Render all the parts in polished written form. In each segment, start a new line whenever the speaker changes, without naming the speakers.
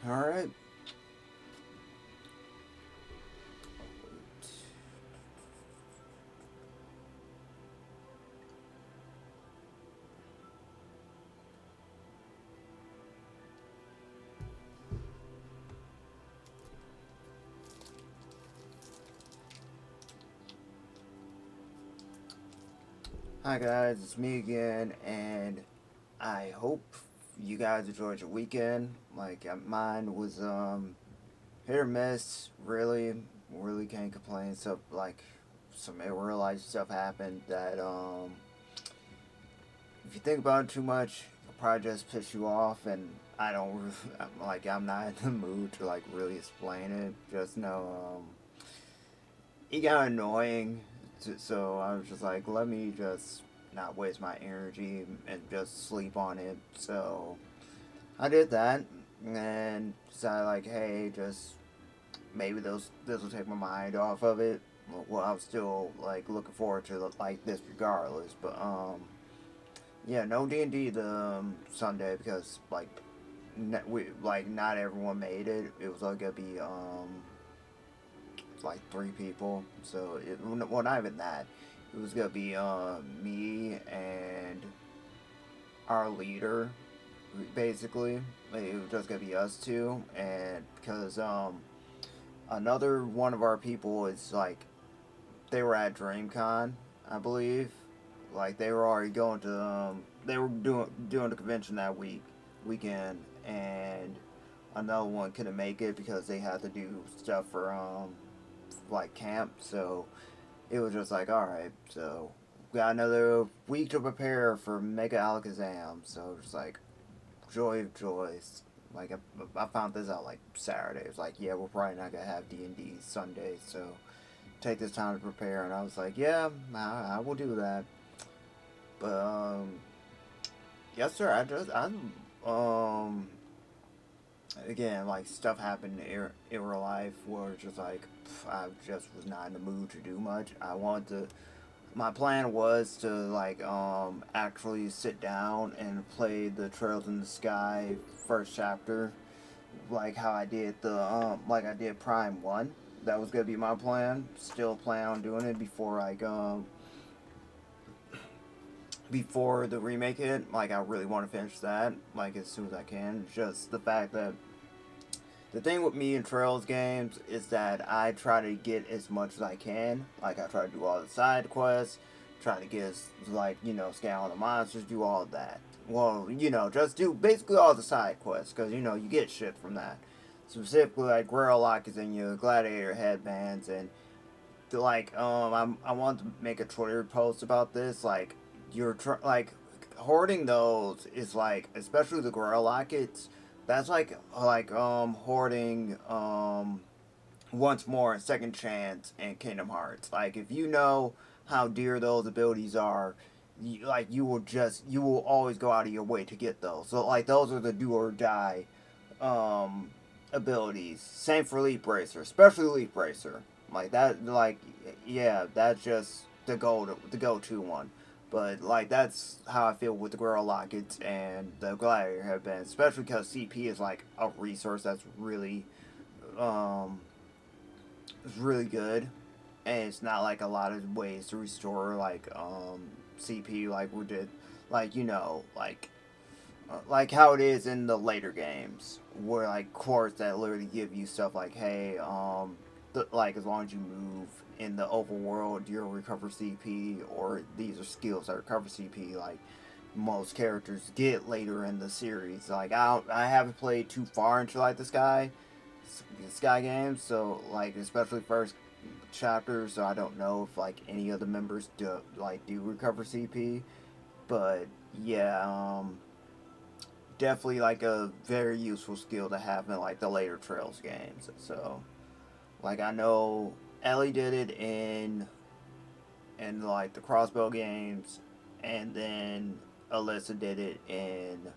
Alright. Hi guys, it's me again, and I hope you guys enjoyed your weekend. Mine was hit or miss. Really can't complain. So some real life stuff happened that if you think about it too much, it'll probably just piss you off. And I don't I'm not in the mood to like really explain it. Just know it got annoying. So I was just like, let me just not waste my energy and just sleep on it. So I did that and decided like, hey, just maybe this will take my mind off of it. Well, I'm still like looking forward to like this regardless. But yeah, no D&D the Sunday because not everyone made it. It was like gonna be like three people. So well, not even that. It was gonna be me and our leader, basically. It was just gonna be us two, and because another one of our people is like they were at DreamCon, I believe. Like they were already going to they were doing the convention that weekend, and another one couldn't make it because they had to do stuff for like camp. So it was just like, all right, so got another week to prepare for Mega Alakazam. So just like joy of joys. Like I found this out like Saturday. It was like, yeah, we're probably not gonna have D&D Sunday, so take this time to prepare. And I was like, yeah, I will do that. But yes, sir. Um again, like stuff happened in real life where it's just like I just was not in the mood to do much. I wanted to. My plan was to like actually sit down and play the Trails in the Sky first chapter, like how I did the like I did Prime One. That was gonna be my plan. Still plan on doing it before the remake hit. Like I really want to finish that like as soon as I can. Just the fact that the thing with me and Trails games is that I try to get as much as I can. Like I try to do all the side quests, try to get scan all the monsters, do all of that. Well, just do basically all the side quests because you get shit from that. Specifically, like Greylock is in your gladiator headbands, and I want to make a Twitter post about this. Like like hoarding those is like, especially the Gorilla Lockets. That's like hoarding once more second chance in Kingdom Hearts. Like if you know how dear those abilities are, you will always go out of your way to get those. So like those are the do or die um abilities. Same for Leap Racer, especially Leap Racer. Like that, yeah, that's just the go to one. But like that's how I feel with the Gorilla Lockets and the Gladiator Headband, especially because CP is like a resource that's um really good, and it's not like a lot of ways to restore like CP like we did, like like how it is in the later games, where like cores that literally give you stuff like, hey, like as long as you move in the overworld, you'll recover CP, or these are skills that recover CP. Like most characters get later in the series. Like I haven't played too far into like the Sky games, so like especially first chapter, so I don't know if like any of the members do recover CP, but yeah, definitely like a very useful skill to have in like the later Trails games. So like I know Ellie did it in like the Crossbow games, and then Alyssa did it in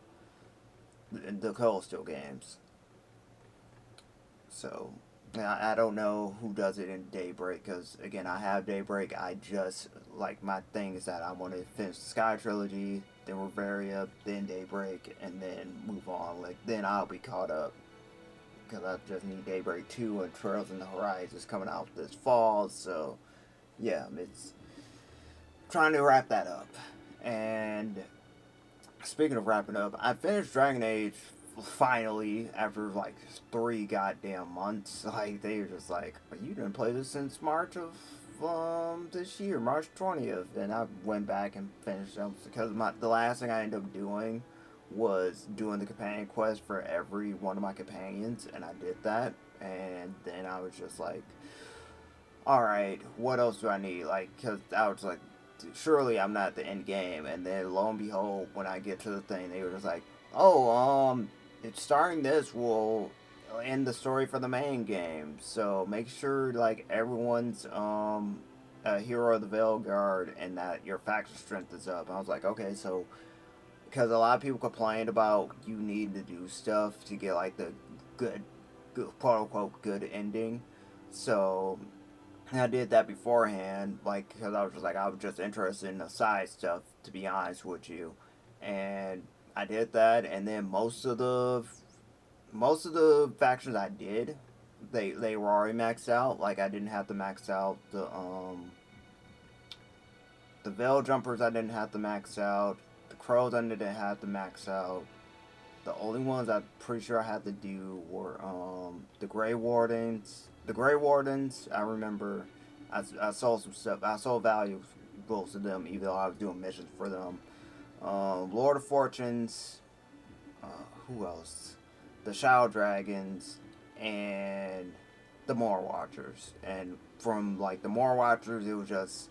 the Cold Steel games. So I don't know who does it in Daybreak because again I have Daybreak. I just like my thing is that I want to finish the Sky trilogy, then Reveria, then Daybreak, and then move on. Like then I'll be caught up. because I just need Daybreak 2 and Trails in the Horizons coming out this fall. So yeah, it's trying to wrap that up. And speaking of wrapping up, I finished Dragon Age finally after like 3 goddamn months. Like they were just like, you didn't play this since March of this year, March 20th, and I went back and finished them because the last thing I ended up doing was doing the companion quest for every one of my companions, and I did that, and then I was just like, all right, what else do I need? Like, because I was like, surely I'm not at the end game. And then lo and behold, when I get to the thing, they were just like, oh, it's starting this will end the story for the main game. So make sure like everyone's a hero of the Veil Guard and that your faction strength is up. And I was like, okay, so because a lot of people complained about you need to do stuff to get like the good quote unquote good ending. So I did that beforehand, like because I was just interested in the side stuff, to be honest with you, and I did that, and then most of the factions I did, they were already maxed out. Like I didn't have to max out the Veil Jumpers. I didn't have to max out the Crows. I didn't have to max out. The only ones I'm pretty sure I had to do were the Grey Wardens. The Grey Wardens, I remember I sold some stuff. I sold valuables to them, even though I was doing missions for them. Lord of Fortunes, uh, who else? The Shadow Dragons, and the Moor Watchers. And from like the Moor Watchers, it was just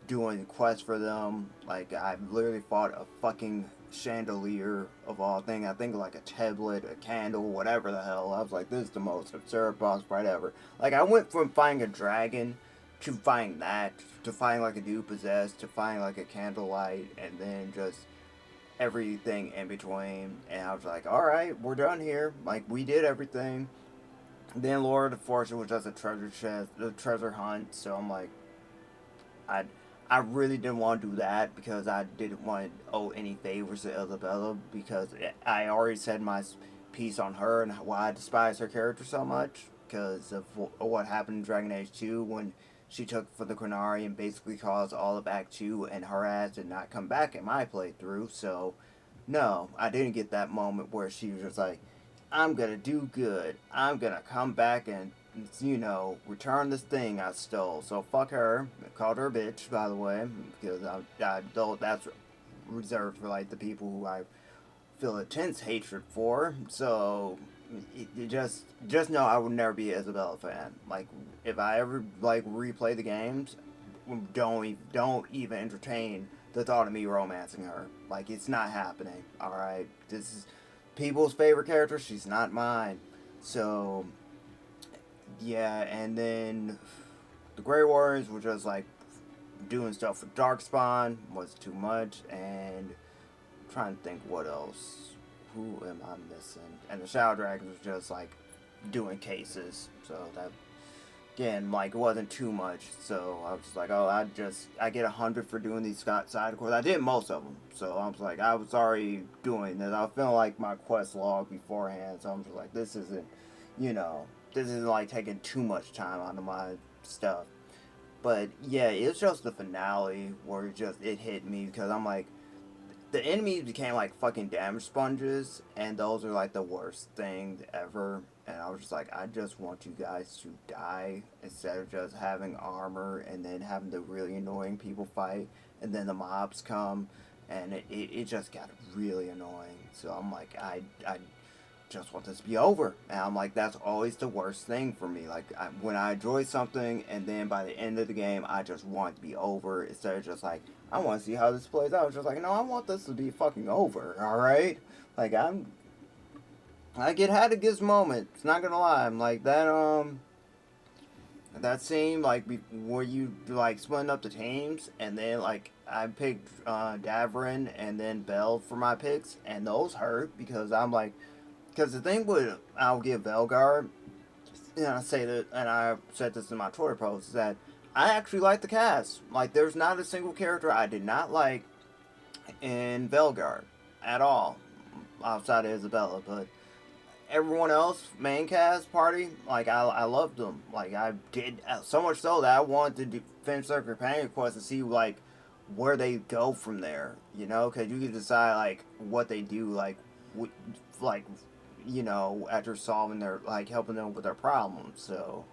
doing quests for them. Like I literally fought a fucking chandelier of all things. I think like a tablet, a candle, whatever the hell. I was like, this is the most absurd boss fight ever. Like I went from fighting a dragon to fighting that, to fighting like a dude possessed, to fighting like a candlelight, and then just everything in between. And I was like, all right, we're done here. Like we did everything. Then Lord of Fortune was just a treasure chest, a treasure hunt. So I'm like, I I really didn't want to do that because I didn't want to owe any favors to Isabella because I already said my piece on her and why I despise her character so much because of what happened in Dragon Age 2 when she took for the Grenari and basically caused all of Act 2 and her ass did not come back in my playthrough. So, no, I didn't get that moment where she was just like, I'm gonna do good. I'm gonna come back and return this thing I stole. So fuck her. I called her a bitch, by the way, because I don't. That's reserved for like the people who I feel intense hatred for. So just know I would never be an Isabella fan. Like if I ever like replay the games, don't even entertain the thought of me romancing her. Like it's not happening. All right, this is people's favorite character. She's not mine. So yeah, and then the Grey Warriors were just like doing stuff for Darkspawn was too much, and I'm trying to think what else. Who am I missing? And the Shadow Dragons was just like doing cases, so that again like it wasn't too much. So I was like, oh, I get 100 for doing these side quests. I did most of them, so I was like, I was already doing this. I was feeling like my quest log beforehand, so I'm just like, you know, this isn't like taking too much time out of my stuff. But yeah, it's just the finale where it hit me because I'm like, the enemies became like fucking damage sponges, and those are like the worst thing ever. And I was just like, I just want you guys to die instead of just having armor and then having the really annoying people fight, and then the mobs come, and it just got really annoying. So I'm like, I just want this to be over. And I'm like, that's always the worst thing for me. Like, when I enjoy something, and then by the end of the game, I just want it to be over instead of just like, I want to see how this plays out. I was just like, no, I want this to be fucking over. All right, like I get had a good moment. It's not gonna lie. I'm like that scene like where you like splitting up the teams, and then like I picked Davrin and then Bell for my picks, and those hurt because I'm like. Because the thing with I'll give Velgar, and I say that, and I said this in my Twitter post, is that I actually like the cast. Like, there's not a single character I did not like in Velgar at all, outside of Isabella. But everyone else, main cast party, like I loved them. Like I did so much so that I wanted to finish their companion quest and see like where they go from there. You know, because you can decide like what they do, like like after solving their like helping them with their problems. So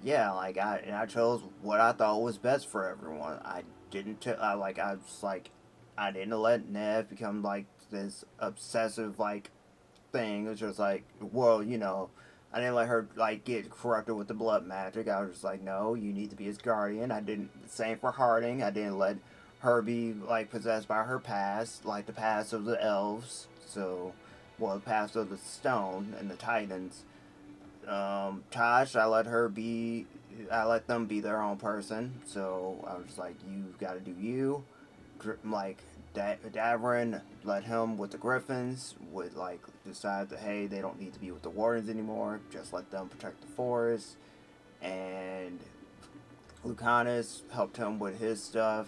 yeah, like I chose what I thought was best for everyone. I didn't I was like I didn't let Nev become like this obsessive like thing. It was just like, well, I didn't let her like get corrupted with the blood magic. I was just like, no, you need to be his guardian. I didn't. Same for Harding. I didn't let her be like possessed by her past, like the past of the elves. So, well, the past of the stone and the titans. Tosh, I let her be. I let them be their own person. So I was just like, you got to do you. Like Davrin let him with the Griffins, would like decide that hey, they don't need to be with the Wardens anymore. Just let them protect the forest. And Lucanus helped him with his stuff.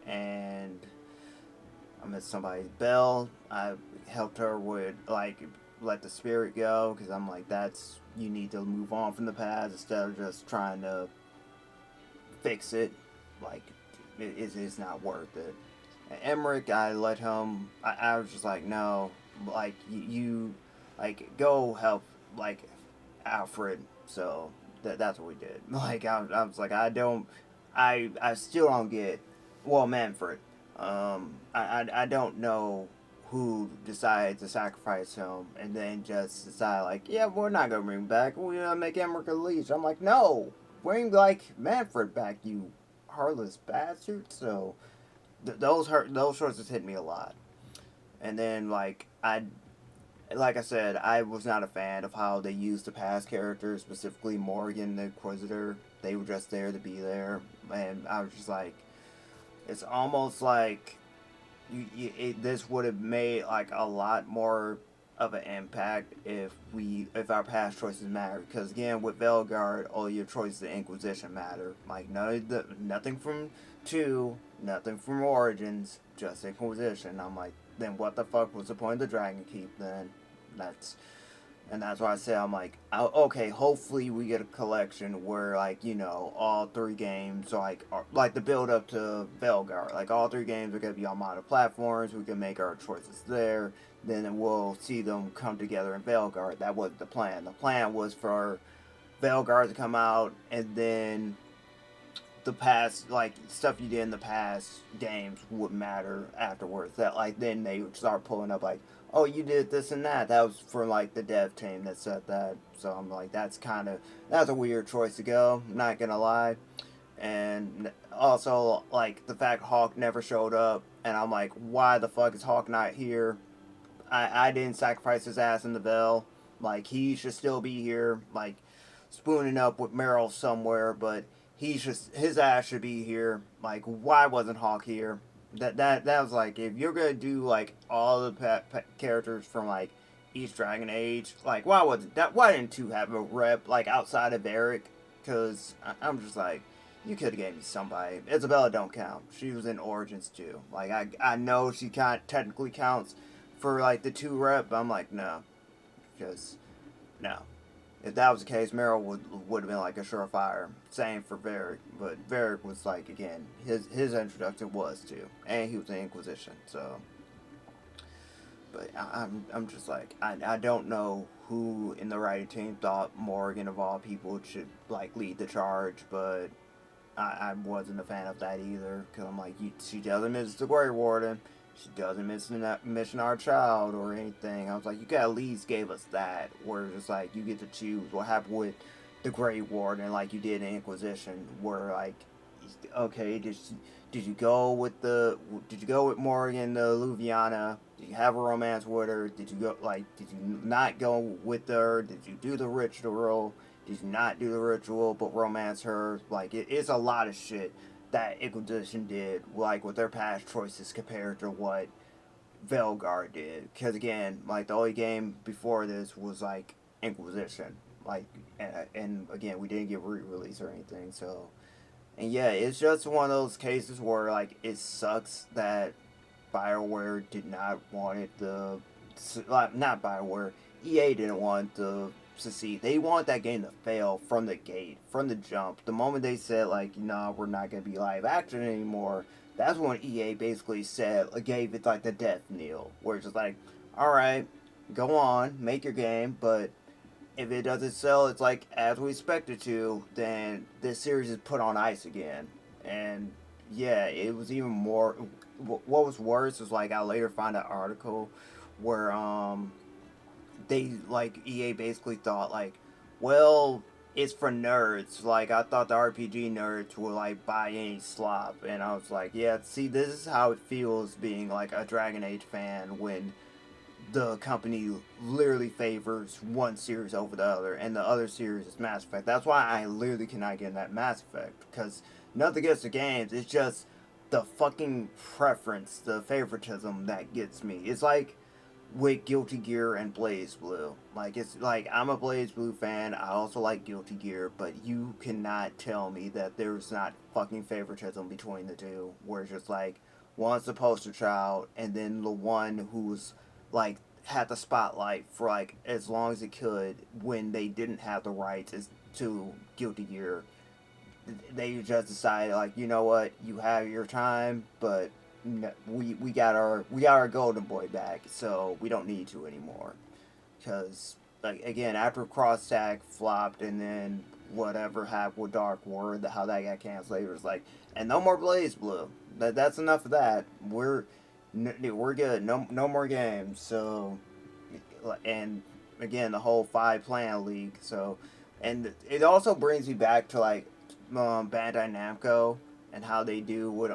And I missed somebody's bell. I helped her with like let the spirit go because I'm like that's you need to move on from the past instead of just trying to fix it. Like it's not worth it. Emmerich, I let him. I was just like, no, like you like go help like Alfred. So that's what we did. Like I was like, I still don't get. Well, Manfred. I don't know who decided to sacrifice him and then just decide like, yeah, we're not gonna bring him back. We're gonna make Emmerich a leech. I'm like, no, bring like Manfred back, you heartless bastard. So those choices hit me a lot. And then like I said, I was not a fan of how they used the past characters, specifically Morgan the Inquisitor. They were just there to be there, and I was just like, it's almost like this would have made like a lot more of an impact if our past choices matter. Because again, with Velgard, all your choices of Inquisition matter. Like nothing from two, nothing from Origins, just Inquisition. I'm like, then what the fuck was the point of the Dragon Keep then? That's and that's why I say I'm like, okay, hopefully we get a collection where like all three games like the build up to Velgar, like all three games are gonna be on modern platforms. We can make our choices there. Then we'll see them come together in Velgar. That wasn't the plan. The plan was for Velgar to come out and then the past like stuff you did in the past games would matter afterwards. That like then they would start pulling up like, oh, you did this and that. That was from like the dev team that said that. So I'm like, that's a weird choice to go. I'm not gonna lie. And also like the fact Hawk never showed up, and I'm like, why the fuck is Hawk not here? I didn't sacrifice his ass in the bell. Like he should still be here. Like spooning up with Meryl somewhere, but his ass should be here. Like why wasn't Hawk here? That was like if you're gonna do like all the characters from like each Dragon Age, like why didn't two have a rep like outside of Eric? Because I'm just like you could have gave me somebody. Isabella don't count. She was in Origins too. Like I know she can't technically counts for like the two rep. But I'm like no, because no. If that was the case, Meryl would have been like a surefire. Same for Varric, but Varric was like again his introduction was too, and he was the Inquisition. So, but I'm just like I don't know who in the writing team thought Morgan of all people should like lead the charge, but I wasn't a fan of that either because I'm like she doesn't miss the Grey Warden. She doesn't mention our child or anything. I was like, you could at least gave us that, where it's like you get to choose what happened with the Grey Warden, like you did in Inquisition, where like, okay, did you go with Morgan the Luviana? Did you have a romance with her? Did you not go with her? Did you do the ritual? Did you not do the ritual but romance her? Like it's a lot of shit that Inquisition did, like with their past choices compared to what Velgar did. Because again, like the only game before this was like Inquisition, like, and again we didn't get re-release or anything. So, and yeah, it's just one of those cases where like it sucks that BioWare did not want it the like not BioWare. EA didn't want to succeed. They want that game to fail from the gate, from the jump. The moment they said like, "No, we're not gonna be live action anymore," that's when EA basically said, gave it like the death knell, where it's just like, "All right, go on, make your game, but if it doesn't sell, it's like as we expect it to, then this series is put on ice again." And yeah, it was even more. What was worse was like I later found an article where they like EA basically thought like, well, it's for nerds. Like I thought the RPG nerds would like buy any slop, and I was like, yeah, see, this is how it feels being like a Dragon Age fan when the company literally favors one series over the other, and the other series is Mass Effect. That's why I literally cannot get in that Mass Effect, because nothing against the games, it's just the fucking preference, the favoritism that gets me. It's like with Guilty Gear and Blazblue. Like it's like I'm a Blazblue fan. I also like Guilty Gear, but you cannot tell me that there's not fucking favoritism between the two. Where it's just like one's the poster child, and then the one who's like had the spotlight for like as long as it could when they didn't have the rights as to Guilty Gear. They just decided like, you know what, you have your time, but we got our golden boy back, so we don't need to anymore. Because like again, after Cross Tag flopped, and then whatever happened with Dark Word, how that got canceled, it was like, and no more Blazblue. That's enough of that. We're good. No more games. So, and again, the whole 5 Planet League. So, and it also brings me back to like Bandai Namco and how they do with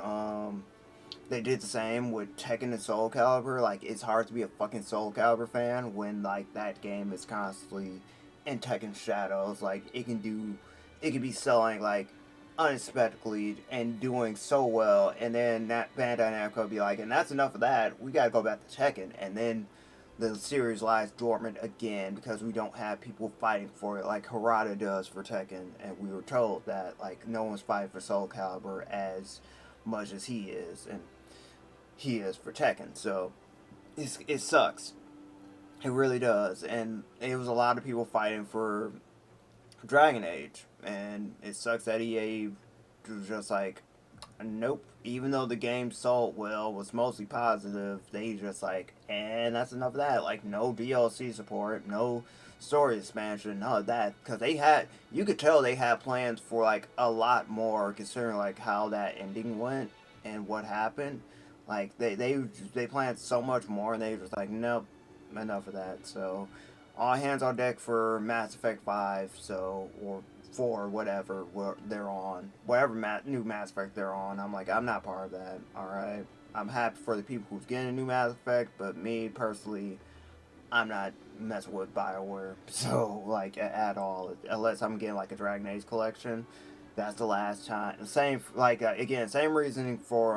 they did the same with Tekken and Soul Calibur. Like it's hard to be a fucking Soul Calibur fan when like that game is constantly in Tekken shadows. Like it can be selling like unexpectedly and doing so well, and then that Bandai Namco be like, and that's enough of that. We gotta go back to Tekken, and then the series lies dormant again because we don't have people fighting for it like Harada does for Tekken, and we were told that like no one's fighting for Soul Calibur as much as he is, and he is for Tekken. So it sucks. It really does, and it was a lot of people fighting for Dragon Age, and it sucks that EA was just like, nope. Even though the game sold well, was mostly positive, they just like, and that's enough of that. Like no DLC support, no story expansion, none of that. Because they had, you could tell they had plans for like a lot more, considering like how that ending went and what happened. Like they planned so much more, and they was like, nope, enough of that. So all hands on deck for Mass Effect 5. So or 4, whatever they're on, whatever new Mass Effect they're on. I'm like, I'm not part of that. All right, I'm happy for the people who's getting a new Mass Effect, but me personally, I'm not messing with BioWare. So like at all, unless I'm getting like a Dragon Age collection. That's the last time. Same like again, same reasoning for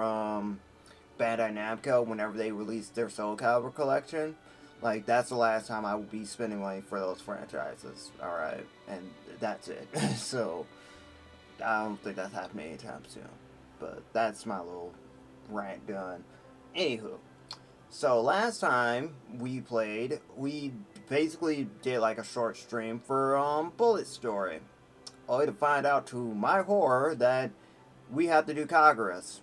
Bandai Namco whenever they release their Soul Calibur collection. Like that's the last time I will be spending money for those franchises. All right, and that's it. So I don't think that's happening anytime soon. But that's my little rant done. Anywho, so last time we played, we basically did like a short stream for Bullet Story. Only to find out to my horror that we have to do Kagura's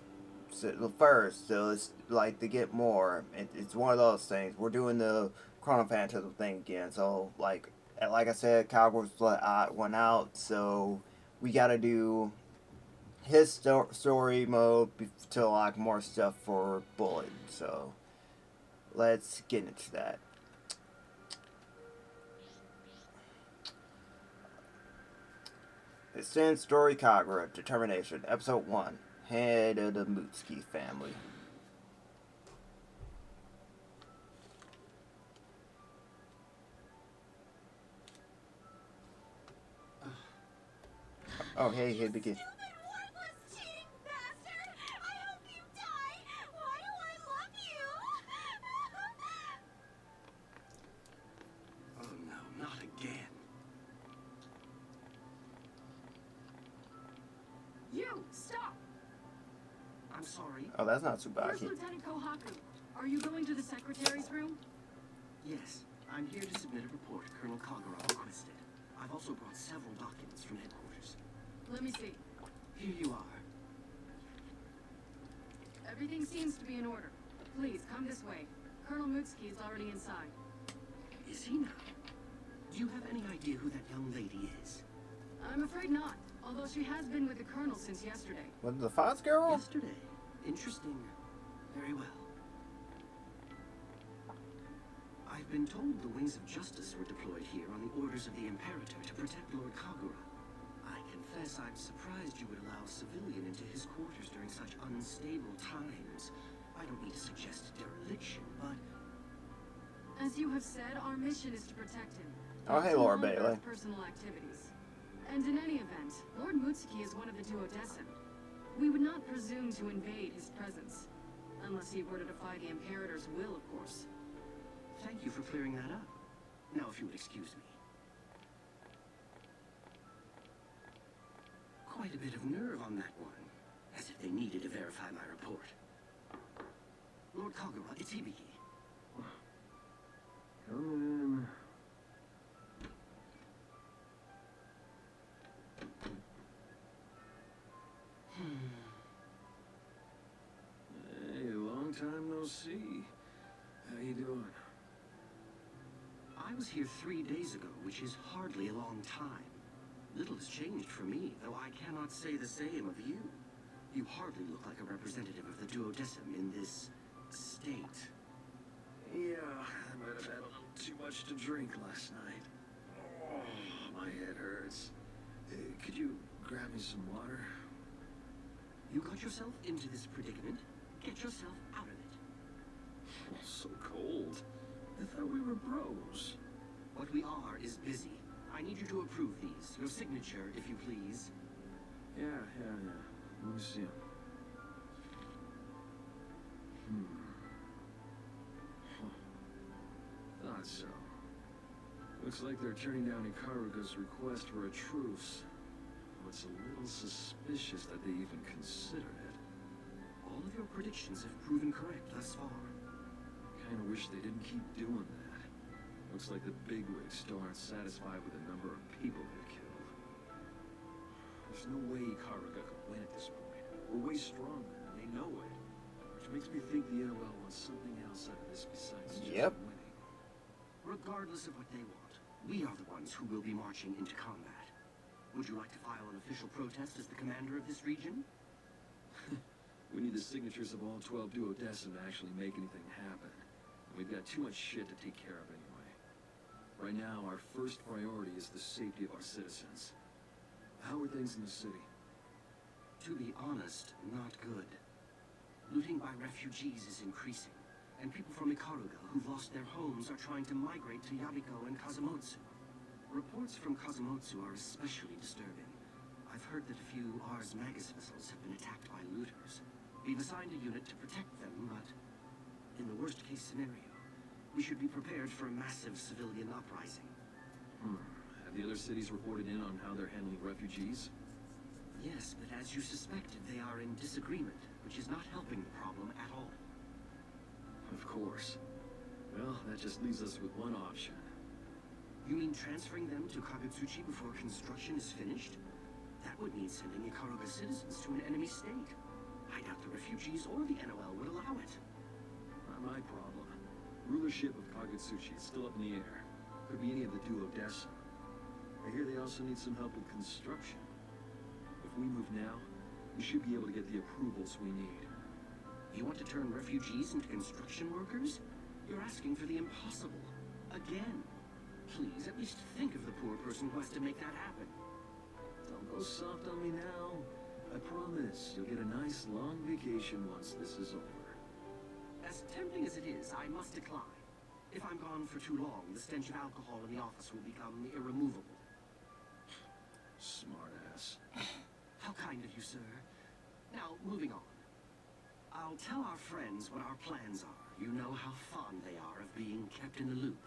first, so it's like to get more. It's one of those things. We're doing the Chronophantasma thing again, so like I said, Cowboys went out, so we got to do his story mode to unlock more stuff for Bullet. So let's get into that. Extended Story Kagura Determination, Episode 1, Head of the Mutsuki Family. Oh, hey, begin.
Oh no, not again.
You, stop!
I'm sorry.
Oh, that's not
Where's
Tsubaki.
Lieutenant Kohaku? Are you going to the secretary's room?
Yes, I'm here to submit a report Colonel Kagura requested. I've also brought several documents from headquarters.
Let me see.
Here you are.
Everything seems to be in order. Please, come this way. Colonel Mutsuki is already inside.
Is he now? Do you have any idea who that young lady is?
I'm afraid not, although she has been with the Colonel since yesterday.
What, the Fox girl?
Yesterday. Interesting. Very well. I've been told the Wings of Justice were deployed here on the orders of the Imperator to protect Lord Kagura. I confess I'm surprised you would allow a civilian into his quarters during such unstable times. I don't mean to suggest dereliction, but...
As you have said, our mission is to protect him.
Oh, hey,
It's
Laura
no longer
Bailey.
his personal activities. And in any event, Lord Mutsuki is one of the duodecim. We would not presume to invade his presence. Unless he were to defy the Imperator's will, of course.
Thank you for clearing that up. Now, if you would excuse me. Quite a bit of nerve on that one. As if they needed to verify my report. Lord Kagura, it's Hibiki.
Come in. Hey, long time no see. How you doing?
I was here 3 days ago, which is hardly a long time. Little has changed for me, though I cannot say the same of you. You hardly look like a representative of the duodecim in this state.
Yeah, I might have had a little too much to drink last night. Oh, my head hurts. Could you grab me some water?
You got yourself into this predicament. Get yourself out of it.
Oh, so cold. I thought we were bros.
What we are is busy. I need you to approve these. Your signature, if you please.
Yeah. Let me see 'em. Thought so. Looks like they're turning down Ikaruga's request for a truce. It's a little suspicious that they even considered it.
All of your predictions have proven correct thus far.
Kinda wish they didn't keep doing that. Looks like the bigwigs still aren't satisfied with the number of people they've killed. There's no way Ikaruga could win at this point. We're way stronger, and they know it. Which makes me think the NOL wants something else out of this besides just
Yep.
winning.
Regardless of what they want, we are the ones who will be marching into combat. Would you like to file an official protest as the commander of this region?
We need the signatures of all 12 duodecim to actually make anything happen. And we've got too much shit to take care of anyway. Right now, our first priority is the safety of our citizens. How are things in the city?
To be honest, not good. Looting by refugees is increasing, and people from Ikaruga who've lost their homes are trying to migrate to Yabiko and Kazumotsu. Reports from Kazumotsu are especially disturbing. I've heard that a few Ars Magus vessels have been attacked by looters. We've assigned a unit to protect them, but in the worst-case scenario, we should be prepared for a massive civilian uprising.
Have the other cities reported in on how they're handling refugees?
Yes, but as you suspected, they are in disagreement, which is not helping the problem at all.
Of course. Well, that just leaves us with one option.
You mean transferring them to Kagutsuchi before construction is finished? That would mean sending Ikaruga citizens to an enemy state. I doubt the refugees or the NOL would allow it.
Not my problem. Rulership of Kagutsuchi is still up in the air. Could be any of the duodecim. I hear they also need some help with construction. If we move now, we should be able to get the approvals we need.
You want to turn refugees into construction workers? You're asking for the impossible. Again. Please, at least think of the poor person who has to make that happen.
Don't go soft on me now. I promise you'll get a nice long vacation once this is over.
As tempting as it is, I must decline. If I'm gone for too long, the stench of alcohol in the office will become irremovable.
Smartass.
How kind of you, sir. Now, moving on. I'll tell our friends what our plans are. You know how fond they are of being kept in the loop.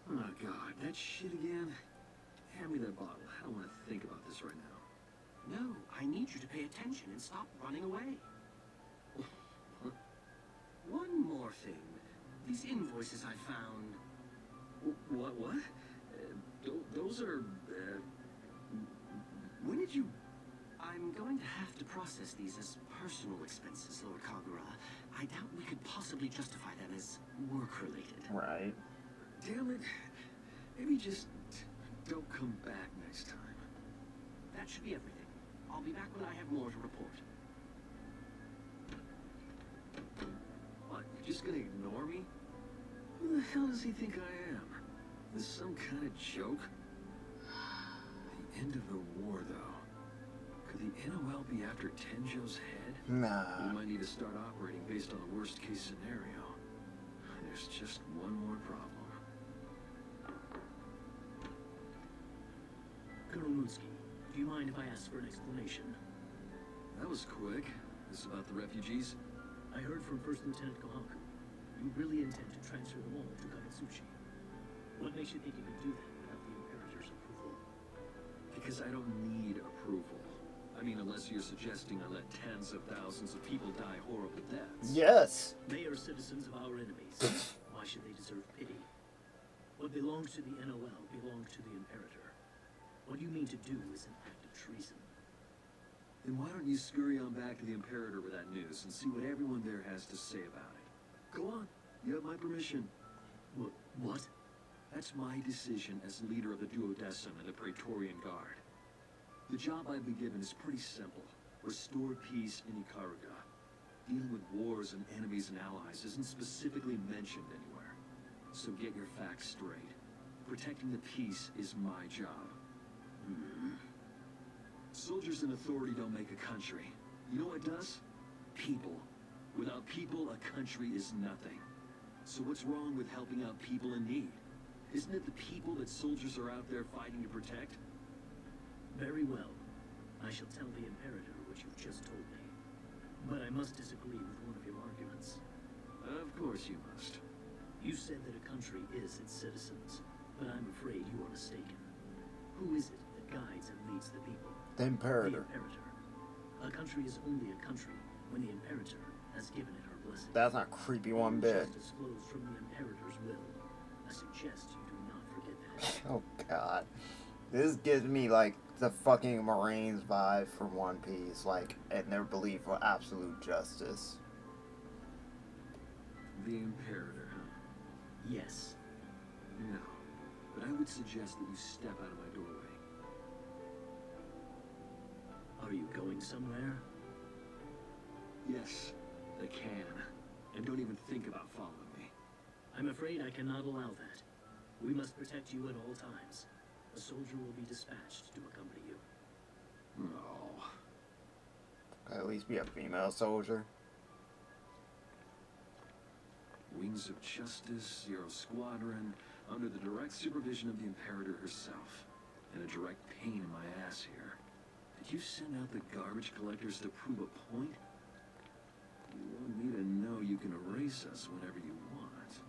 Oh god, that shit again? Hand me that bottle. I don't want to think about this right now.
No, I need you to pay attention and stop running away. One more thing. These invoices I found...
What? Those are... when did you...
I'm going to have to process these as personal expenses, Lord Kagura. I doubt we could possibly justify them as work-related.
Right.
Damn it. Maybe just don't come back next time.
That should be everything. I'll be back when I have more to report.
What, you're just gonna ignore me? Who the hell does he think I am? This some kind of joke? The end of the war, though. Could the NOL be after Tenjo's head?
Nah.
We might need to start operating based on the worst-case scenario. There's just one more problem.
Colonel Mutsuki, do you mind if I ask for an explanation?
That was quick. This about the refugees?
I heard from First Lieutenant Kohaku. You really intend to transfer them all to Kagetsuchi. What makes you think you can do that without the Imperator's approval?
Because I don't need approval. I mean, unless you're suggesting I let tens of thousands of people die horrible deaths.
Yes.
They are citizens of our enemies. Why should they deserve pity? What belongs to the NOL belongs to the Imperator. What you mean to do is an act of treason.
Then why don't you scurry on back to the Imperator with that news and see what everyone there has to say about it? Go on. You have my permission.
What?
That's my decision as leader of the Duodecim and the Praetorian Guard. The job I've been given is pretty simple. Restore peace in Ikaruga. Dealing with wars and enemies and allies isn't specifically mentioned anywhere. So get your facts straight. Protecting the peace is my job. Soldiers and authority don't make a country. You know what does? People. Without people, a country is nothing. So what's wrong with helping out people in need? Isn't it the people that soldiers are out there fighting to protect?
Very well. I shall tell the Imperator what you've just told me. But I must disagree with one of your arguments.
Of course you must.
You said that a country is its citizens, but I'm afraid you are mistaken. Who is it that guides and leads the people?
The Imperator.
The Imperator. A country is only a country when the Imperator has given it her blessing.
That's not creepy one bit.
Justice flows from the Imperator's will. I suggest you do not forget that.
Oh god. This gives me like the fucking Marines vibe from One Piece, like, and their belief of absolute justice.
The Imperator, huh?
Yes.
No. But I would suggest that you step out of my doorway.
Are you going somewhere?
Yes, I can. And don't even think about following me.
I'm afraid I cannot allow that. We must protect you at all times. A soldier will be dispatched to accompany you.
No.
At least be a female soldier.
Wings of Justice, Zero Squadron, under the direct supervision of the Imperator herself. And a direct pain in my ass here. Did you send out the garbage collectors to prove a point? You want me to know you can erase us whenever you want.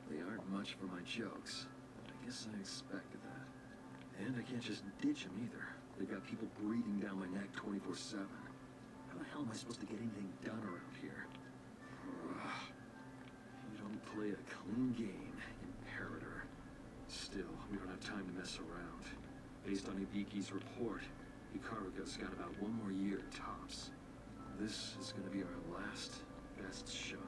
They aren't much for my jokes. I guess I expected that. And I can't just ditch them either. They've got people breathing down my neck 24/7. How the hell am I supposed to get anything done around here? You don't play a clean game, Imperator. Still, we don't have time to mess around. Based on Ibiki's report, Ikaruga's got about one more year tops. This is gonna be our last, best shot.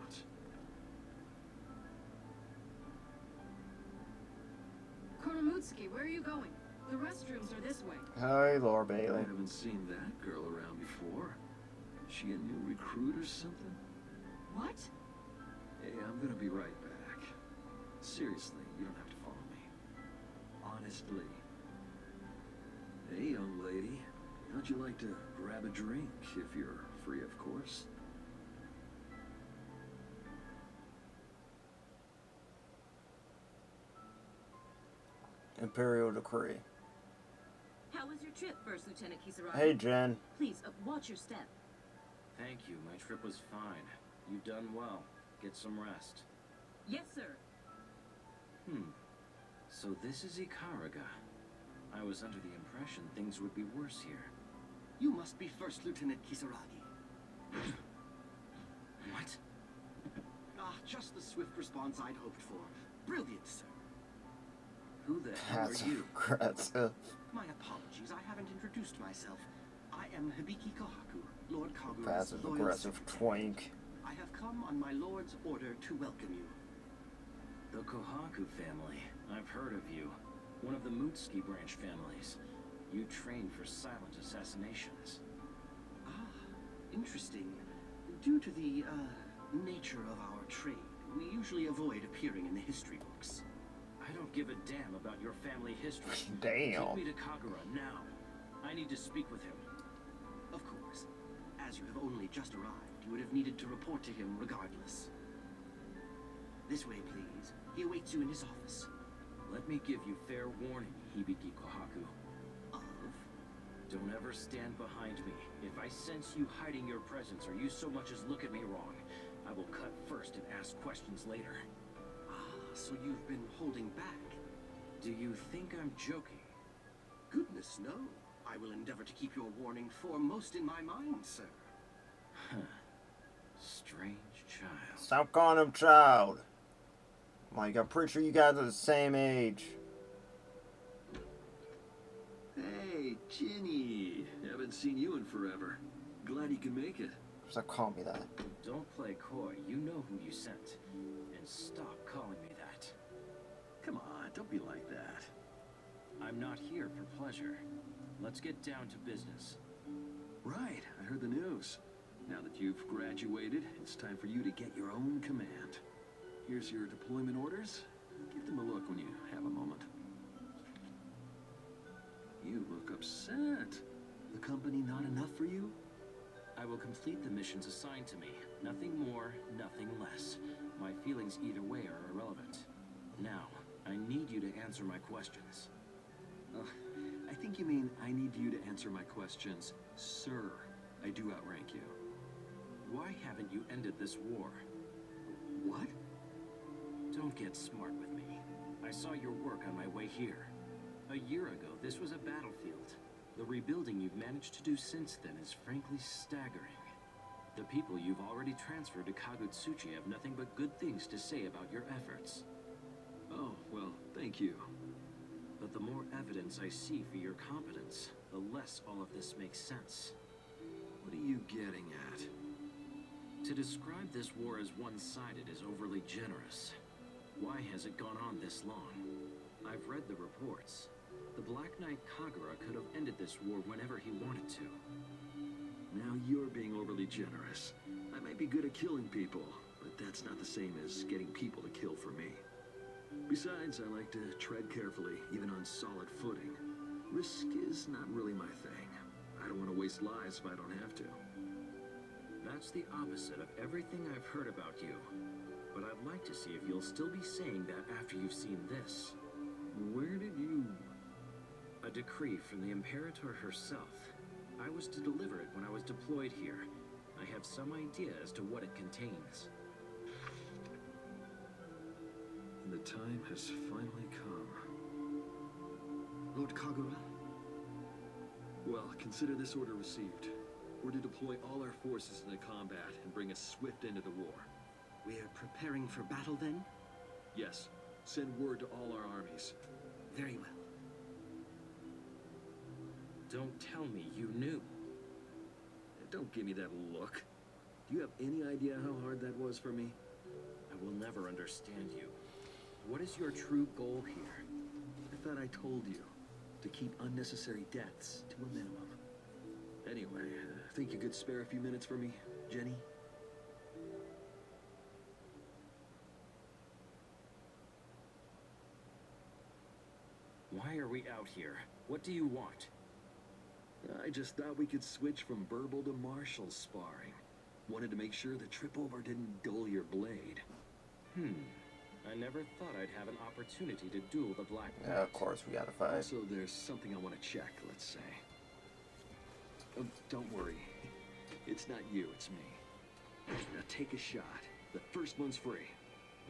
Colonel Mutsuki, where are you going? The restrooms are this way.
Hi, Lord
I
Bailey.
haven't seen that girl around before. Is she a new recruit or something?
What?
Hey, I'm gonna be right back. Seriously, you don't have to follow me. Honestly. Hey, young lady. How'd you like to grab a drink, if you're free, of course?
Imperial Decree.
How was your trip, First Lieutenant Kisaragi?
Hey, Jen.
Please, watch your step.
Thank you. My trip was fine. You've done well. Get some rest.
Yes, sir.
So this is Ikaruga. I was under the impression things would be worse here.
You must be First Lieutenant Kisaragi.
What?
Ah, just the swift response I'd hoped for. Brilliant, sir.
Who the hell
That's
are you?
aggressive.
My apologies, I haven't introduced myself. I am Hibiki Kohaku, Lord Kagura's
Passive
loyal
aggressive
secretary.
twink.
I have come on my lord's order to welcome you.
The Kohaku family. I've heard of you. One of the Mutsuki branch families. You trained for silent assassinations.
Ah, interesting. Due to the, nature of our trade, we usually avoid appearing in the history books.
I don't give a damn about your family history.
Damn.
Take me to Kagura now. I need to speak with him.
Of course. As you have only just arrived, you would have needed to report to him regardless. This way, please. He awaits you in his office.
Let me give you fair warning, Hibiki Kohaku.
Of?
Don't ever stand behind me. If I sense you hiding your presence or you so much as look at me wrong, I will cut first and ask questions later.
Ah, so you've been holding back.
Do you think I'm joking?
Goodness, no. I will endeavor to keep your warning foremost in my mind, sir.
Huh. Strange child.
Stop calling him child. Like, I'm pretty sure you guys are the same age.
Hey, Ginny. Haven't seen you in forever. Glad you can make it.
Stop calling me that.
Don't play coy. You know who you sent. And stop calling me that.
Come on, don't be like that.
I'm not here for pleasure. Let's get down to business.
Right, I heard the news. Now that you've graduated, it's time for you to get your own command. Here's your deployment orders. Give them a look when you have a moment. You look upset. The company not enough for you?
I will complete the missions assigned to me. Nothing more, nothing less. My feelings either way are irrelevant. Now, I need you to answer my questions.
I think you mean I need you to answer my questions, sir. I do outrank you.
Why haven't you ended this war?
What?
Don't get smart with me. I saw your work on my way here. A year ago, this was a battlefield. The rebuilding you've managed to do since then is frankly staggering. The people you've already transferred to Kagutsuchi have nothing but good things to say about your efforts.
Oh, well, thank you.
But the more evidence I see for your competence, the less all of this makes sense.
What are you getting at?
To describe this war as one-sided is overly generous. Why has it gone on this long? I've read the reports. The Black Knight Kagura could have ended this war whenever he wanted to.
Now you're being overly generous. I might be good at killing people, but that's not the same as getting people to kill for me. Besides, I like to tread carefully, even on solid footing. Risk is not really my thing. I don't want to waste lives if I don't have to.
That's the opposite of everything I've heard about you. But I'd like to see if you'll still be saying that after you've seen this.
Where did you...
A decree from the Imperator herself. I was to deliver it when I was deployed here. I have some idea as to what it contains.
And the time has finally come.
Lord Kagura?
Well, consider this order received. We're to deploy all our forces into combat and bring a swift end to the war.
We're preparing for battle then?
Yes. Send word to all our armies.
Very well.
Don't tell me you knew.
Don't give me that look. Do you have any idea how hard that was for me?
I will never understand you. What is your true goal here?
I thought I told you. To keep unnecessary deaths to a minimum. Anyway, think you could spare a few minutes for me, Jenny?
Why are we out here? What do you want?
I just thought we could switch from verbal to martial sparring. Wanted to make sure the trip over didn't dull your blade.
I never thought I'd have an opportunity to duel the Black Knight.
Yeah, of course we gotta fight.
Also, there's something I want to check, let's say. Oh, don't worry. It's not you, it's me. Now take a shot. The first one's free.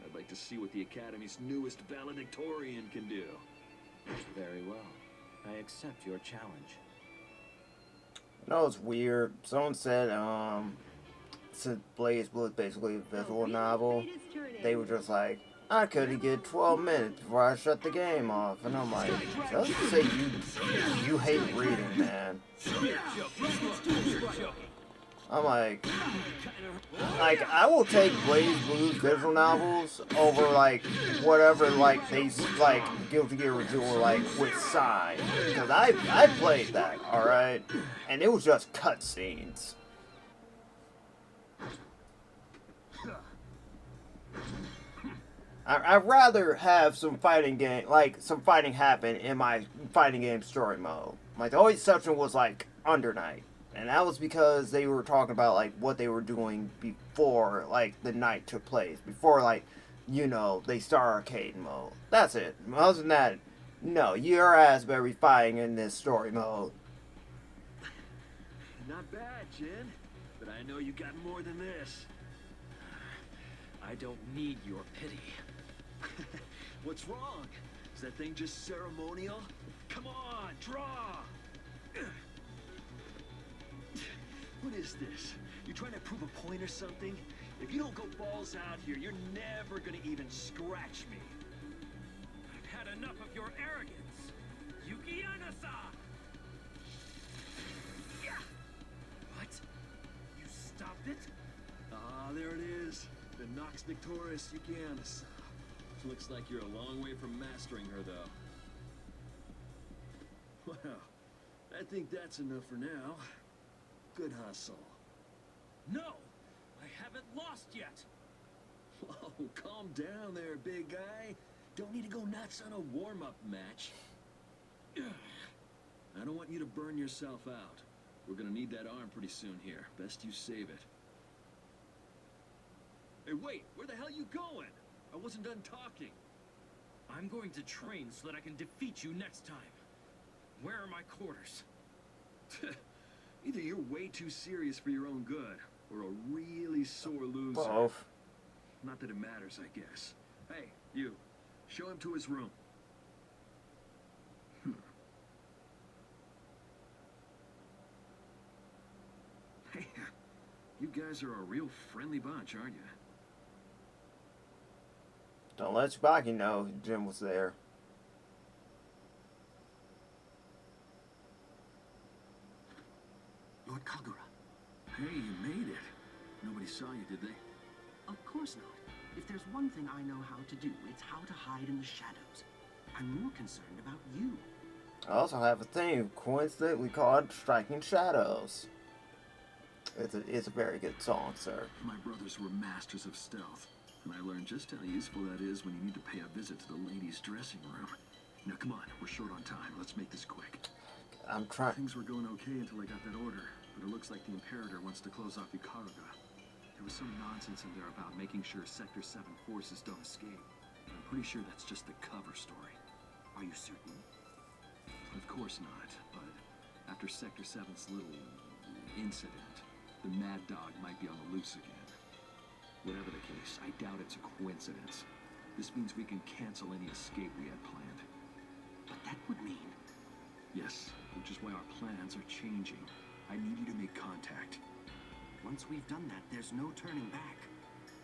I'd like to see what the Academy's newest valedictorian can do.
Very well. I accept your challenge.
No, it's weird. Someone said, since Blazblue is basically a visual novel, they were just like, I could get 12 minutes before I shut the game off. And I'm like, doesn't say you hate reading, man. I'm like, I will take Blazblue's visual novels over, like, whatever, like, they, like, Guilty Gear was doing, like, with Sign. Because I played that, alright? And it was just cutscenes. I'd rather have some fighting happen in my fighting game story mode. Like, the only exception was, like, Under Night. And that was because they were talking about, like, what they were doing before, like, the night took place. Before, like, you know, they start arcade mode. That's it. Other than that, no, your ass better be fighting in this story mode.
Not bad, Jin. But I know you got more than this.
I don't need your pity.
What's wrong? Is that thing just ceremonial? Come on, draw! What is this? You trying to prove a point or something? If you don't go balls out here, you're never gonna even scratch me.
I've had enough of your arrogance. Yuki-Anasa! Yeah. What? You stopped it?
Ah, there it is. The Nox Victoris Yuki-Anasa. Looks like you're a long way from mastering her, though. Well, I think that's enough for now. Good hustle.
No! I haven't lost yet!
Whoa, calm down there, big guy. Don't need to go nuts on a warm-up match. I don't want you to burn yourself out. We're gonna need that arm pretty soon here. Best you save it. Hey, wait! Where the hell you going? I wasn't done talking.
I'm going to train so that I can defeat you next time. Where are my quarters?
Either you're way too serious for your own good, or a really sore loser.
Both.
Not that it matters, I guess. Hey, you. Show him to his room. Hey, you guys are a real friendly bunch, aren't you?
Don't let Tsubaki know Jim was there.
Lord Kagura.
Hey, you made it. Nobody saw you, did they?
Of course not. If there's one thing I know how to do, it's how to hide in the shadows. I'm more concerned about you.
I also have a thing, coincidentally called Striking Shadows. It's a very good song, sir.
My brothers were masters of stealth, and I learned just how useful that is when you need to pay a visit to the ladies' dressing room. Now, come on, we're short on time. Let's make this quick.
I'm trying.
Things were going okay until I got that order, but it looks like the Imperator wants to close off Ikaruga. There was some nonsense in there about making sure Sector 7 forces don't escape. I'm pretty sure that's just the cover story.
Are you certain?
Of course not, but after Sector 7's little incident, the Mad Dog might be on the loose again. Whatever the case, I doubt it's a coincidence. This means we can cancel any escape we had planned.
But that would mean...
Yes, which is why our plans are changing. I need you to make contact.
Once we've done that, there's no turning back.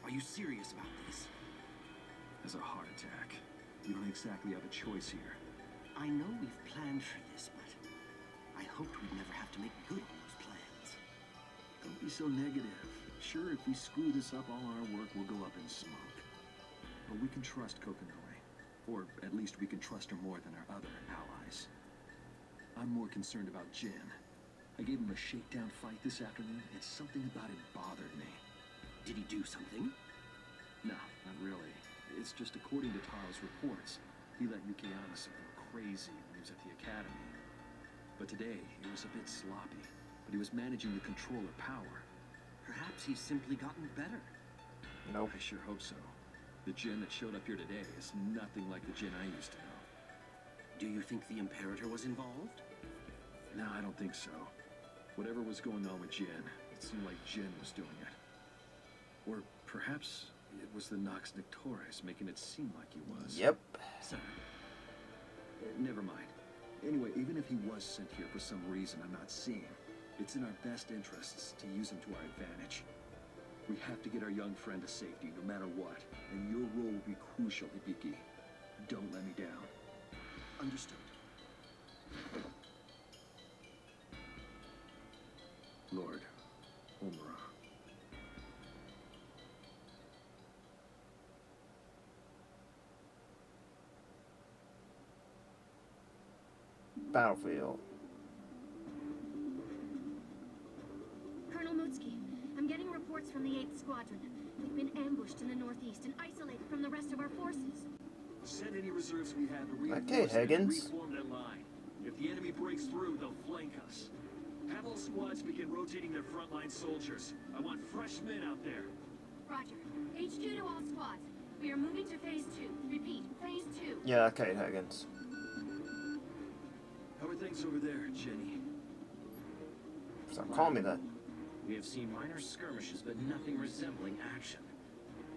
Are you serious about this?
As a heart attack, you don't exactly have a choice here.
I know we've planned for this, but I hoped we'd never have to make good on those plans.
Don't be so negative. Sure, if we screw this up, all our work will go up in smoke. But we can trust Kokonoe. Or at least we can trust her more than our other allies. I'm more concerned about Jin. I gave him a shakedown fight this afternoon, and something about it bothered me.
Did he do something?
No, not really. It's just according to Taro's reports, he let Yuki-Anasa go crazy when he was at the academy. But today, it was a bit sloppy, but he was managing to control her power.
Perhaps he's simply gotten better.
Nope.
I sure hope so. The Jin that showed up here today is nothing like the Jin I used to know.
Do you think the Imperator was involved?
No, I don't think so. Whatever was going on with Jin, it seemed like Jin was doing it. Or perhaps it was the Nox Victoris making it seem like he was.
Yep.
Sir,
Never mind. Anyway, even if he was sent here for some reason I'm not seeing, it's in our best interests to use him to our advantage. We have to get our young friend to safety, no matter what. And your role will be crucial, Hibiki. Don't let me down.
Understood.
Lord, Omura.
Battlefield.
Colonel Mutsuki, I'm getting reports from the 8th Squadron. We've been ambushed in the northeast and isolated from the rest of our forces.
Send any reserves we have to
Okay,
reinforce and
Higgins.
reform their line. If the enemy breaks through, they'll flank us. Have all squads begin rotating their frontline soldiers. I want fresh men out there.
Roger. HQ to all squads. We are moving to Phase 2. Repeat, Phase 2.
Yeah, Kate Higgins.
How are things over there, Jenny?
Stop calling me that.
We have seen minor skirmishes, but nothing resembling action.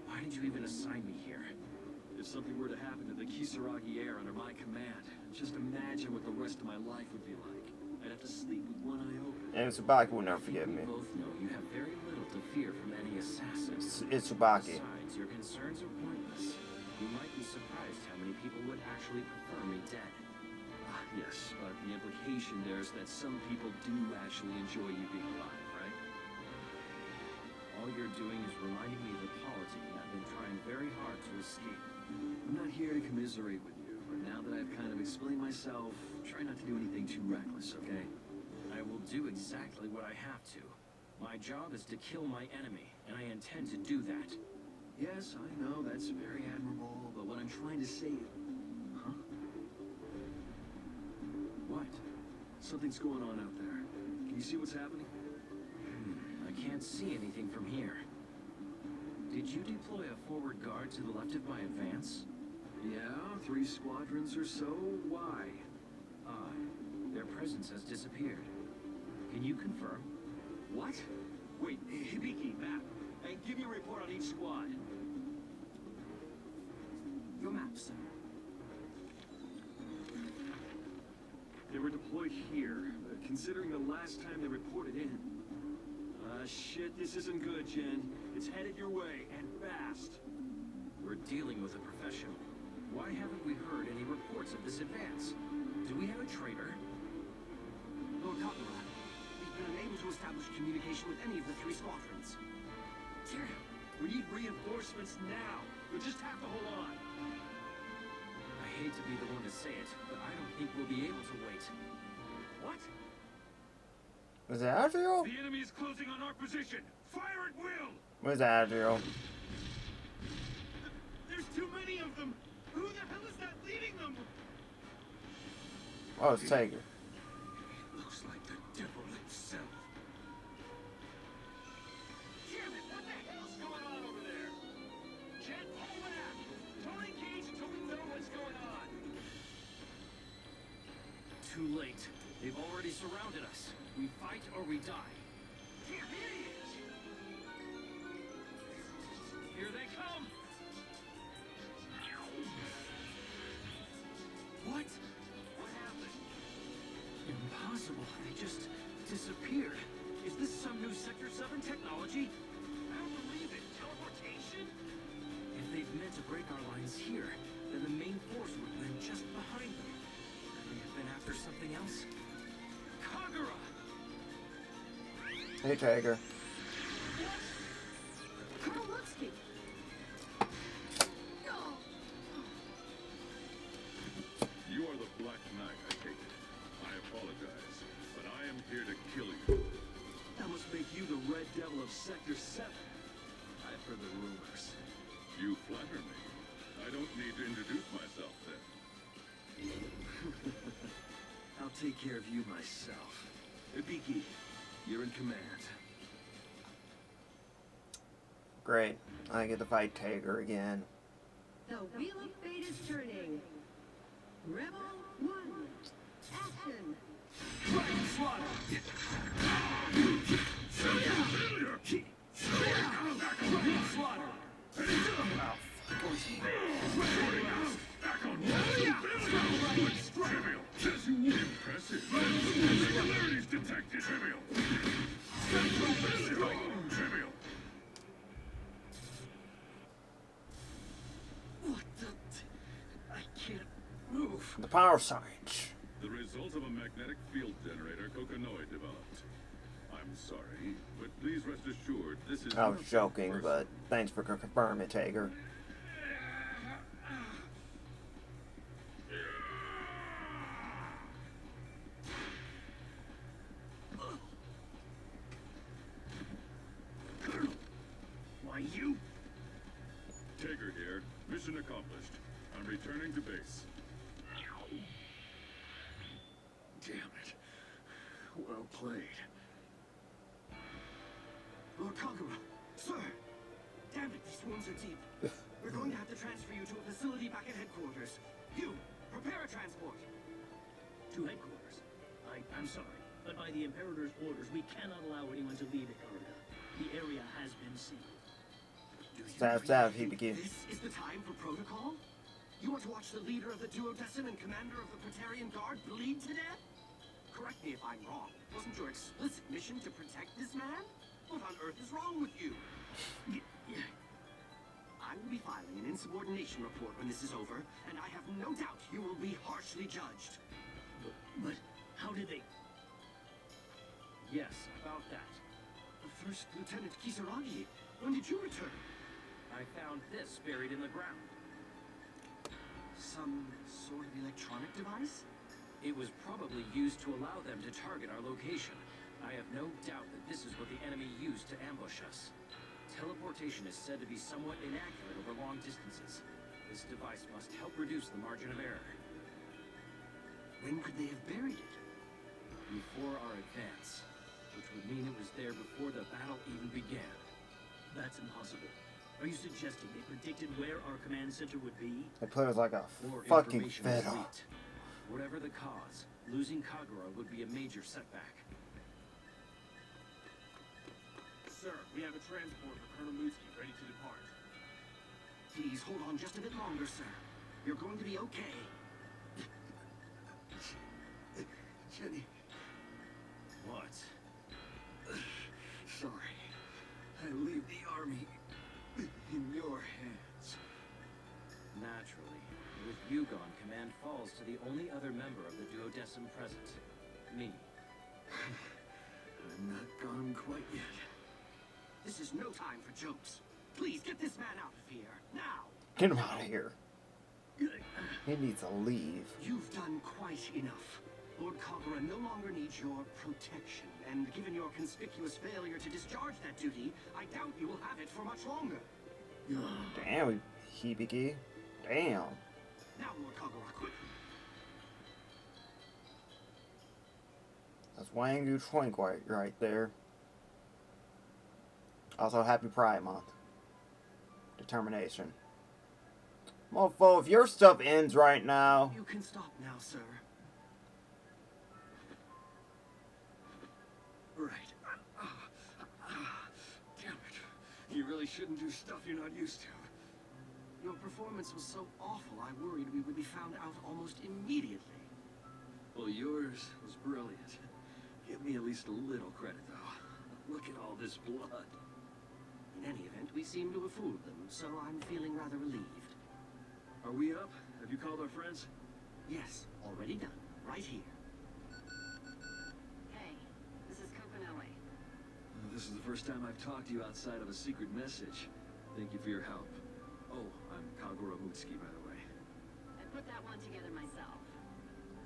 Why did you even assign me here?
If something were to happen to the Kisaragi Air under my command, just imagine what the rest of my life would be like. I'd have to sleep with one eye open.
And Tsubaki will never forgive me.
We both know you have very little to fear from any assassins.
It's Tsubaki.
Besides, your concerns are pointless. You might be surprised how many people would actually prefer me dead.
Yes, but the implication there is that some people do actually enjoy you being alive, right?
All you're doing is reminding me of the polity I've been trying very hard to escape.
I'm not here to commiserate with you, but now that I've kind of explained myself, try not to do anything too reckless, okay?
I will do exactly what I have to. My job is to kill my enemy, and I intend to do that.
Yes, I know, that's very admirable, but what I'm trying to say... Huh?
What?
Something's going on out there. Can you see what's happening?
I can't see anything from here. Did you deploy a forward guard to the left of my advance?
Yeah, 3 squadrons or so. Why?
Their presence has disappeared. Can you confirm?
What? Wait, Hibiki, map. And give me a report on each squad.
Your map, sir.
They were deployed here, considering the last time they reported in. Shit, this isn't good, Jen. It's headed your way, and fast.
We're dealing with a professional. Why haven't we heard any reports of this advance? Do we have a traitor?
Lord Kagura, we've been unable to establish communication with any of the 3 squadrons.
Damn, we need reinforcements now. You'll just have to hold on.
I hate to be the one to say it, but I don't think we'll be able to wait.
What?
Was it Adriel?
The enemy is closing on our position. Fire at will!
Where's Adriel?
There's too many of them. Who the hell is that leading them?
Oh, it's Tiger.
Looks like the devil himself. Damn it! What the hell's going on over there? Jen, pull back! Don't engage until we know what's going on.
Too late. They've already surrounded us. We fight or we die.
Here he is! Here they come!
What?
What happened?
Impossible. They just disappeared. Is this some new Sector 7 technology?
I don't believe it. Teleportation?
If they've meant to break our lines here, then the main force would have been just behind them. Could they have been after something else?
Kagura!
Hey, Tiger.
Colonel Mutsuki.
You are the Black Knight, I take it. I apologize, but I am here to kill you.
That must make you the Red Devil of Sector 7. I've heard the rumors.
You flatter me. I don't need to introduce myself then.
I'll take care of you myself. Ibiki, you're in command.
Great. I get to fight Tiger again.
The wheel of fate is turning. Rebel 1. Action.
Dragon Slaughter! Dragon Slaughter!
Back on one! Trivial! Impressive! Singularities detected! Trivial! Trivial!
The power science.
The result of a magnetic field generator Kokonoi developed. I'm sorry, but please rest assured this is
I was joking, but thanks for confirming it, Tager.
Why, you?
Tager here. Mission accomplished. I'm returning to base.
Damn it. Well played.
Lord Kagura, sir! Damn it, these wounds are deep. We're going to have to transfer you to a facility back at headquarters. You, prepare a transport.
To headquarters. I'm sorry, but by the Imperator's orders, we cannot allow anyone to leave Kagura. The area has been sealed.
Do you
Stab,
really
stab,
think
he begins.
This is the time for protocol? You want to watch the leader of the Duodecim and commander of the Praetorian Guard bleed to death? Correct me if I'm wrong. Wasn't your explicit mission to protect this man? What on earth is wrong with you? I will be filing an insubordination report when this is over, and I have no doubt you will be harshly judged.
But how did they...
Yes, about that.
First Lieutenant Kisaragi, when did you return?
I found this buried in the ground.
Some sort of electronic device?
It was probably used to allow them to target our location. I have no doubt that this is what the enemy used to ambush us. Teleportation is said to be somewhat inaccurate over long distances. This device must help reduce the margin of error.
When could they have buried it?
Before our advance, which would mean it was there before the battle even began.
That's impossible. Are you suggesting they predicted where our command center would be?
They put us like a
Or
fucking
information was
fiddle.
leaked. Whatever the cause, losing Kagura would be a major setback.
Sir, we have a transport for Colonel Mutsuki ready to depart. Please hold on just a bit longer, sir. You're going to be okay.
Jenny.
What?
Sorry. I leave the army in your hands.
Naturally. With you gone, command falls to the only other member of the Duodecim present. Me.
I'm not gone quite yet.
This is no time for jokes. Please get this man out of here, now!
Get him out of here. He needs to leave.
You've done quite enough. Lord Kagura no longer needs your protection, and given your conspicuous failure to discharge that duty, I doubt you will have it for much longer.
Damn, Hibiki. Damn.
Now, Lord Kagura, quickly.
That's Wang Du Twink right there. Also, happy Pride Month. Determination. Mofo, if your stuff ends right now...
You can stop now, sir.
Right. Damn it. You really shouldn't do stuff you're not used to.
Your performance was so awful, I worried we would be found out almost immediately.
Well, yours was brilliant. Give me at least a little credit, though. Look at all this blood.
In any event, we seem to have fooled them, so I'm feeling rather relieved.
Are we up? Have you called our friends?
Yes, already done. Right here.
Hey, this is Kokonoi.
This is the first time I've talked to you outside of a secret message. Thank you for your help. Oh, I'm Kagura Mutsuki, by the way.
I put that one together myself.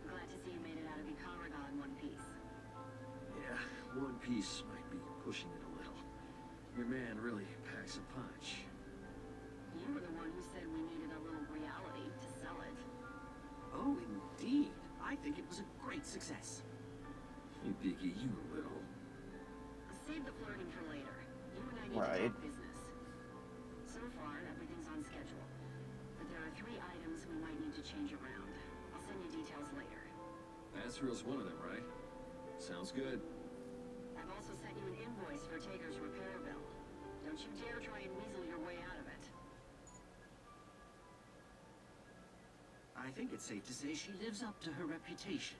Glad to see you made it out of Ikaruga in one piece.
Yeah, one piece might be pushing it a little. Your man really packs a punch.
You were the one who said we needed a little reality to sell it.
Oh, indeed. I think it was a great success.
Hibiki, you little...
Save the flirting for later. You and I need
Right.
to talk business. So far, everything's on schedule. But there are 3 items we might need to change around. I'll send you details later.
Asriel's one of them, right? Sounds good.
I've also sent you an invoice for Tager's repair bill. Don't you dare try and weasel your way out of it.
I think it's safe to say she lives up to her reputation.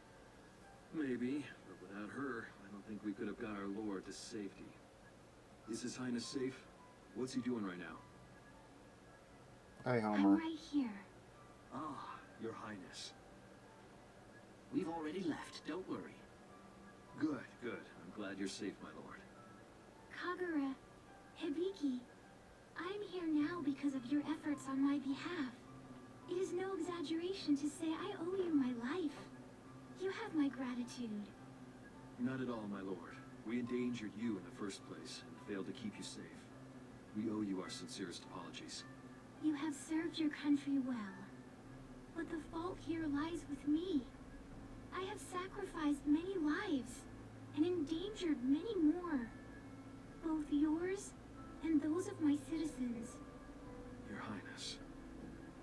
Maybe, but without her, I don't think we could have got our lord to safety. Is His Highness safe? What's he doing right now?
Hey,
I'm
Homer.
right here.
Ah, Your Highness.
We've already left, don't worry.
Good, good. I'm glad you're safe, my lord.
Kagura, Hibiki, I'm here now because of your efforts on my behalf. It is no exaggeration to say I owe you my life. You have my gratitude.
Not at all, my lord. We endangered you in the first place and failed to keep you safe. We owe you our sincerest apologies.
You have served your country well. But the fault here lies with me. I have sacrificed many lives and endangered many more. Both yours and those of my citizens.
Your Highness.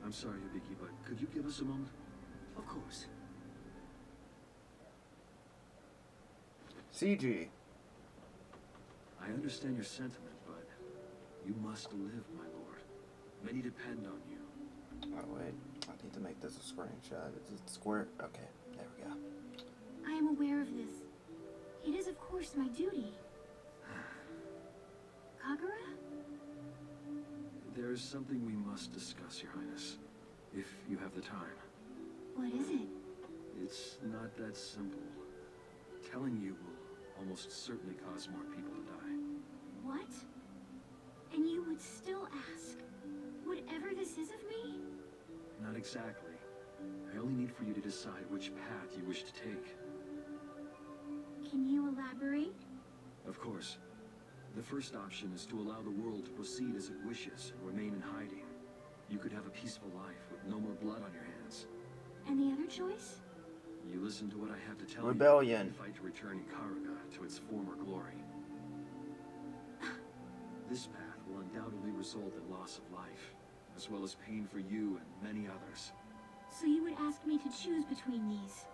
I'm sorry, Hibiki, but could you give us a moment?
Of course.
CG.
I understand your sentiment, but you must live, my lord. Many depend on you.
Oh wait, I need to make this a screenshot. Is it square? Okay, there we go.
I am aware of this. It is of course my duty. Kagura?
There is something we must discuss, Your Highness. If you have the time.
What is it?
It's not that simple. Telling you will almost certainly cause more people to die.
What? And you would still ask, whatever this is of me?
Not exactly. I only need for you to decide which path you wish to take.
Can you elaborate?
Of course. The first option is to allow the world to proceed as it wishes and remain in hiding. You could have a peaceful life with no more blood on your hands.
And the other choice?
You listen to what I have to tell
Rebellion.
you and fight to return Ikaruga to its former glory. This path will undoubtedly result in loss of life, as well as pain for you and many others.
So you would ask me to choose between these?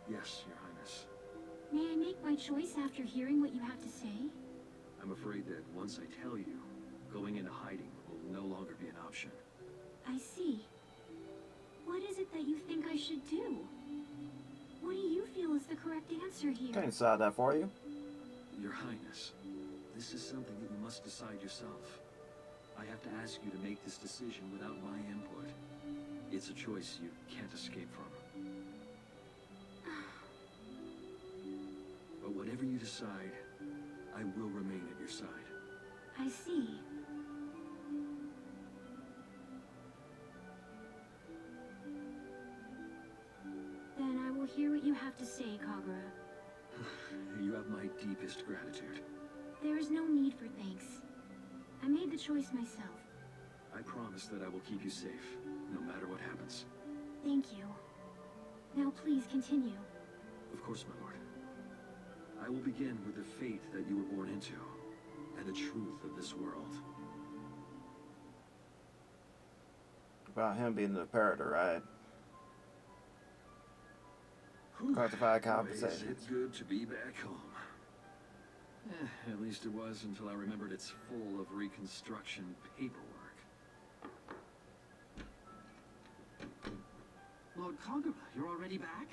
Yes, Your Highness.
May I make my choice after hearing what you have to say?
I'm afraid that once I tell you, going into hiding will no longer be an option.
I see. What is it that you think I should do? What do you feel is the correct answer here?
Can I decide that for you?
Your Highness, this is something that you must decide yourself. I have to ask you to make this decision without my input. It's a choice you can't escape from. But whatever you decide, I will remain at your side.
I see. Then I will hear what you have to say, Kagura.
You have my deepest gratitude.
There is no need for thanks. I made the choice myself.
I promise that I will keep you safe, no matter what happens.
Thank you. Now please continue.
Of course, my lord. I will begin with the fate that you were born into, and the truth of this world.
About him being the imperator, right? Classified
Boy,
compensation.
is it good to be back home. At least it was until I remembered it's full of reconstruction paperwork.
Lord Kagura, you're already back?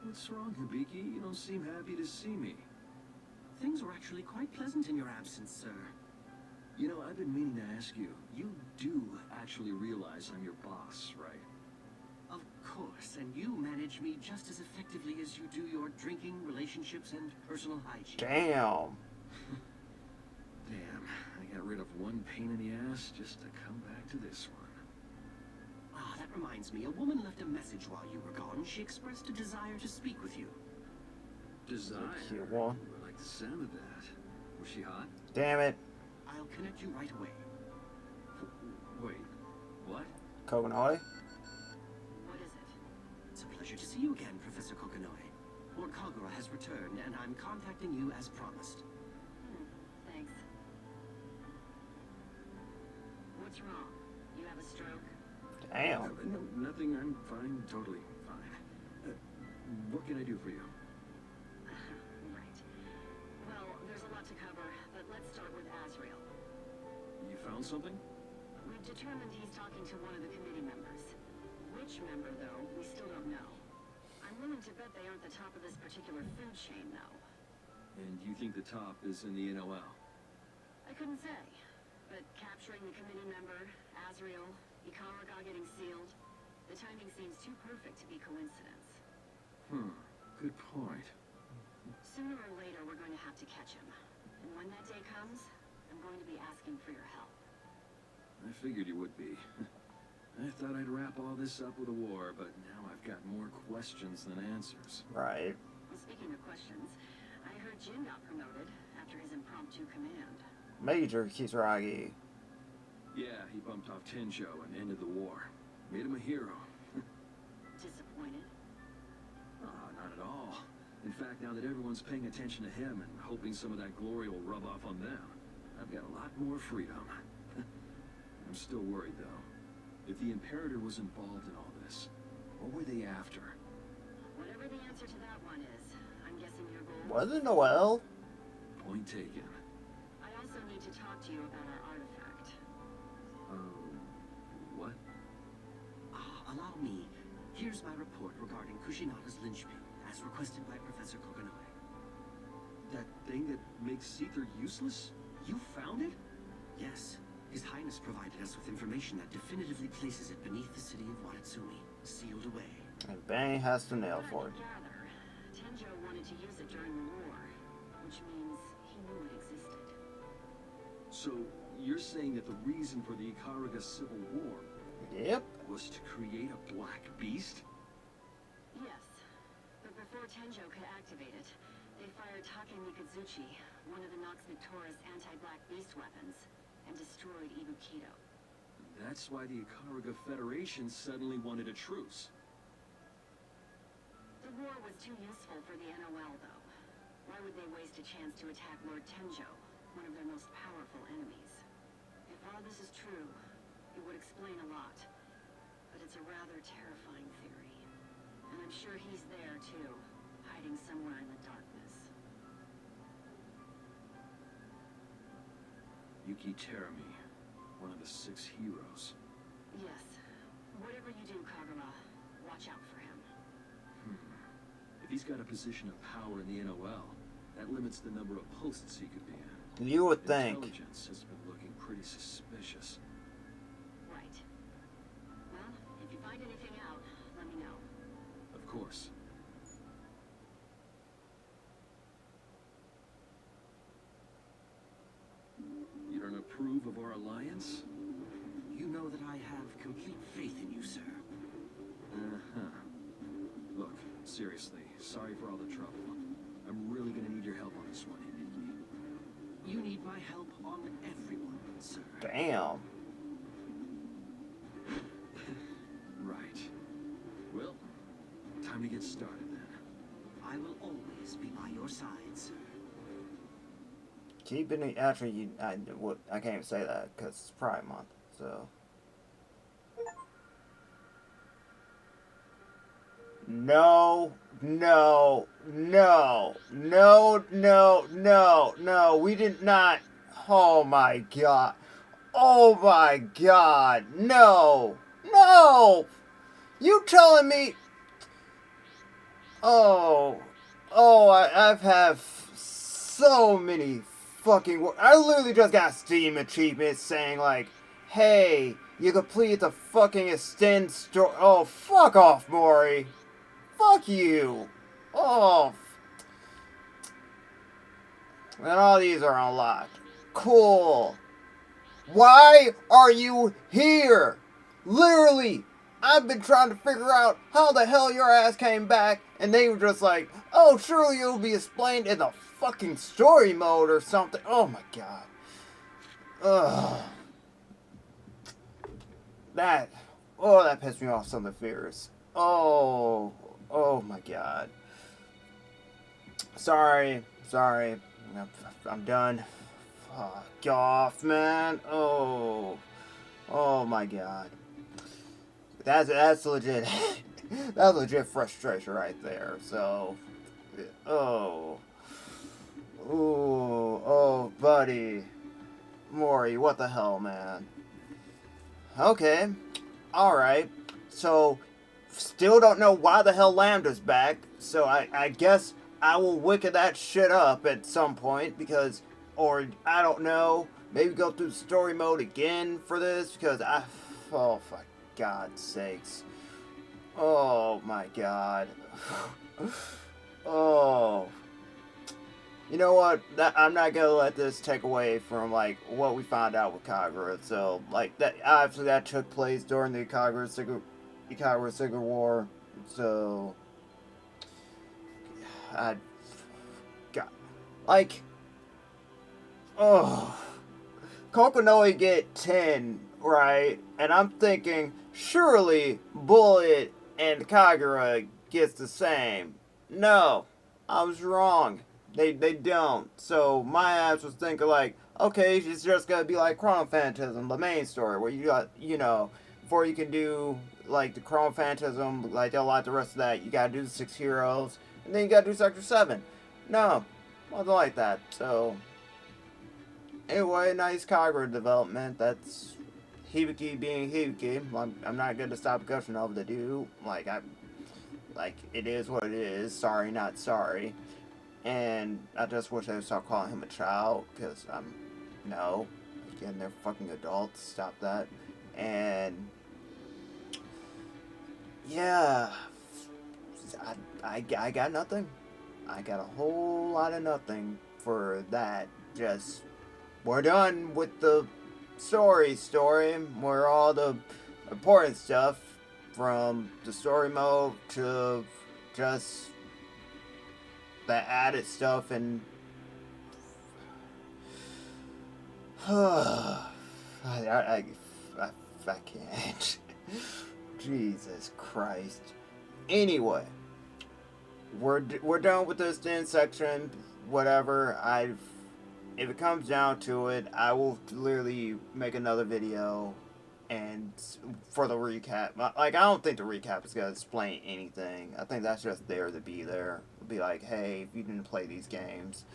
What's wrong, Hibiki? You don't seem happy to see me.
Things were actually quite pleasant in your absence, sir.
You know, I've been meaning to ask you, you do actually realize I'm your boss, right?
Of course, and you manage me just as effectively as you do your drinking, relationships, and personal hygiene.
Damn.
Damn, I got rid of one pain in the ass just to come back to this one.
Ah, that reminds me. A woman left a message while you were gone. She expressed a desire to speak with you.
Desire?
Cute one.
I like the sound of that. Was she hot?
Damn it.
I'll connect you right away.
Wait, what?
Koganoi?
What is it?
It's a pleasure to see you again, Professor Kokonoi. Lord Kagura has returned, and I'm contacting you as promised.
Thanks. What's wrong? You have a stroke?
Damn.
No, nothing. I'm fine. Totally fine. What can I do for you?
Right. Well, there's a lot to cover, but let's start with Asriel.
You found something?
We've determined he's talking to one of the committee members. Which member, though, we still don't know. I'm willing to bet they aren't the top of this particular food chain, though.
And you think the top is in the NOL?
I couldn't say. But capturing the committee member, Asriel, Ikaruga getting sealed, the timing seems too perfect to be coincidence.
Good point.
Sooner or later, we're going to have to catch him. And when that day comes, I'm going to be asking for your help.
I figured you would be. I thought I'd wrap all this up with a war, but now I've got more questions than answers.
Right.
Well, speaking of questions, I heard Jin got promoted after his impromptu command.
Major Kisaragi.
Yeah, he bumped off Tenjo and ended the war. Made him a hero.
Disappointed?
Not at all. In fact, now that everyone's paying attention to him and hoping some of that glory will rub off on them, I've got a lot more freedom. I'm still worried, though. If the Imperator was involved in all this, what were they after?
Whatever the answer to that one is, I'm guessing your goal...
Was it Noel?
Point taken.
I also need to talk to you about our artifact.
What?
Allow me. Here's my report regarding Kushinada's linchpin, as requested by Professor Koganoi.
That thing that makes Seether useless? You found it?
Yes. His Highness provided us with information that definitively places it beneath the city of Watatsumi, sealed away.
And Bang has to nail for it.
Gather, Tenjo wanted to use it during the war, which means he knew it existed.
So, you're saying that the reason for the Ikaruga Civil War
Yep.
was to create a black beast?
Yes, but before Tenjo could activate it, they fired Take Mikazuchi, one of the Nox Victoris anti-black beast weapons, and destroyed Ibukido.
That's why the Ikaruga Federation suddenly wanted a truce.
The war was too useful for the NOL, though. Why would they waste a chance to attack Lord Tenjo, one of their most powerful enemies? If all this is true, it would explain a lot. But it's a rather terrifying theory. And I'm sure he's there, too, hiding somewhere in the darkness.
Yuki Terami, one of the 6 heroes.
Yes. Whatever you do, Kagura, watch out for him.
If he's got a position of power in the NOL, that limits the number of posts he could be in.
You would think.
Intelligence has been looking pretty suspicious.
Right. Well, if you find anything out, let me know.
Of course. You don't approve of our alliance?
You know that I have complete faith in you, sir.
Uh-huh. Look, seriously, sorry for all the trouble. I'm really gonna need your help on this one, Hideki.
You need my help on everyone, sir.
Damn.
Right. Well, time to get started then.
I will always be by your side, sir.
Keeping it. Actually, I can't even say that because it's Pride Month. So. No, no, no, no, no, no, no. We did not. Oh my god. Oh my god. No. No. You telling me. Oh. Oh, I've had so many fucking. I literally just got Steam achievements saying, like, hey, you completed the fucking extend story. Oh, fuck off, Mori. Fuck you. Oh. And all these are unlocked. Cool. Why are you here? Literally, I've been trying to figure out how the hell your ass came back, and they were just like, oh, surely it'll be explained in the fucking story mode or something. Oh my god. Ugh. That pissed me off some of the fears. Oh my god. Sorry. I'm done. Fuck off, man. Oh my god. That's legit. That's legit frustration right there. So, oh, buddy, Mori, what the hell, man? Okay, all right. So, still don't know why the hell Lambda's back. So I guess I will wicked that shit up at some point because, or I don't know, maybe go through story mode again for this because oh for God's sakes. Oh my god. Oh. You know what? I'm not gonna let this take away from like what we found out with Kagura. So like that obviously that took place during the Kagura Civil War. So I got like oh Kokonoi get 10, right? And I'm thinking surely Bullet and Kagura gets the same. No, I was wrong. They don't. So my ass was thinking like, okay, it's just gonna be like Chronophantasm, the main story, where you got before you can do like the Chronophantasm, like the rest of that, you gotta do the 6 heroes, and then you gotta do Sector 7. No, wasn't like that. So anyway, nice Kagura development. That's Hibiki being Hibiki. I'm not gonna stop gushing over the dude. Like it is what it is. Sorry, not sorry. And I just wish I would stop calling him a child, because no. Again, they're fucking adults. Stop that. And yeah, I got nothing. I got a whole lot of nothing for that. Just we're done with the story, where all the important stuff from the story mode to just the added stuff and I can't. Jesus Christ. Anyway, we're done with this thin section. Whatever. If it comes down to it, I will literally make another video and for the recap. Like I don't think the recap is gonna explain anything. I think that's just there to be there. It'll be like, hey, if you didn't play these games,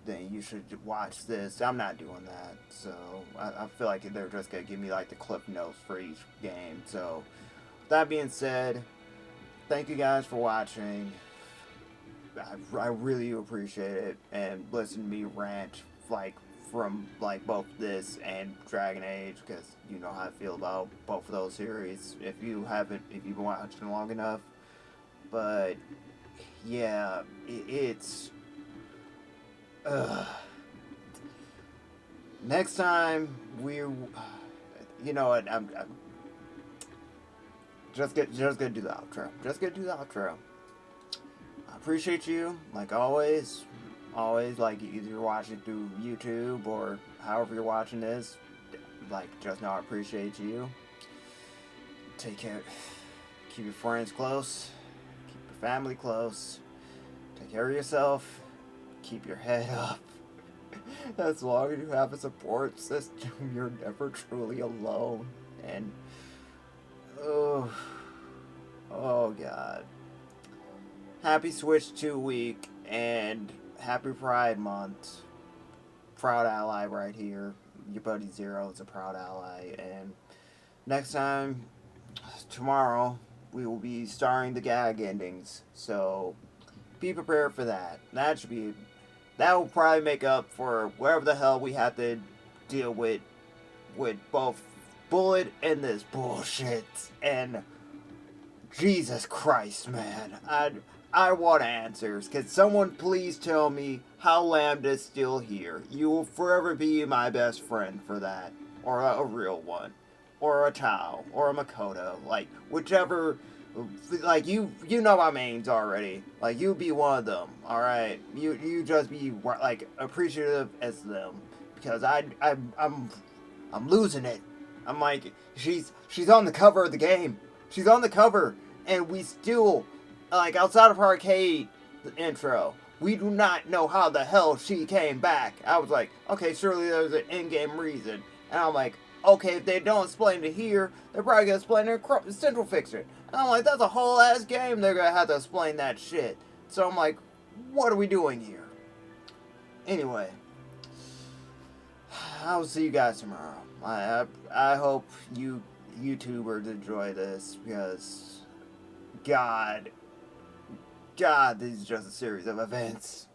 then you should watch this. I'm not doing that. So I feel like they're just gonna give me like the clip notes for each game. So that being said, thank you guys for watching. I really appreciate it, and listen to me rant like from like both this and Dragon Age, because you know how I feel about both of those series if you've been watching long enough. But yeah, it's next time you know what, I'm just gonna do the outro. I appreciate you, like always. Like, either you're watching through YouTube or however you're watching this, like, just know I appreciate you. Take care. Keep your friends close. Keep your family close. Take care of yourself. Keep your head up. As long as you have a support system, you're never truly alone. And, oh God. Happy Switch 2 week, and happy Pride Month. Proud ally right here. Your buddy Zero is a proud ally. And next time, tomorrow, we will be starring the gag endings. So be prepared for that. That will probably make up for whatever the hell we have to deal with both Bullet and this bullshit. And Jesus Christ, man. I want answers. Can someone please tell me how Lambda's still here? You will forever be my best friend for that. Or a real one. Or a Tao. Or a Makoto. Like, whichever. Like, you know my mains already. Like, you be one of them. Alright? You just be, like, appreciative as them. Because I'm losing it. I'm like, she's on the cover of the game. She's on the cover. And we still, like, outside of her arcade intro, we do not know how the hell she came back. I was like, okay, surely there's an in-game reason. And I'm like, okay, if they don't explain it here, they're probably going to explain it in Central Fixer. And I'm like, that's a whole ass game they're going to have to explain that shit. So I'm like, what are we doing here? Anyway, I'll see you guys tomorrow. I hope you YouTubers enjoy this, because God, this is just a series of events.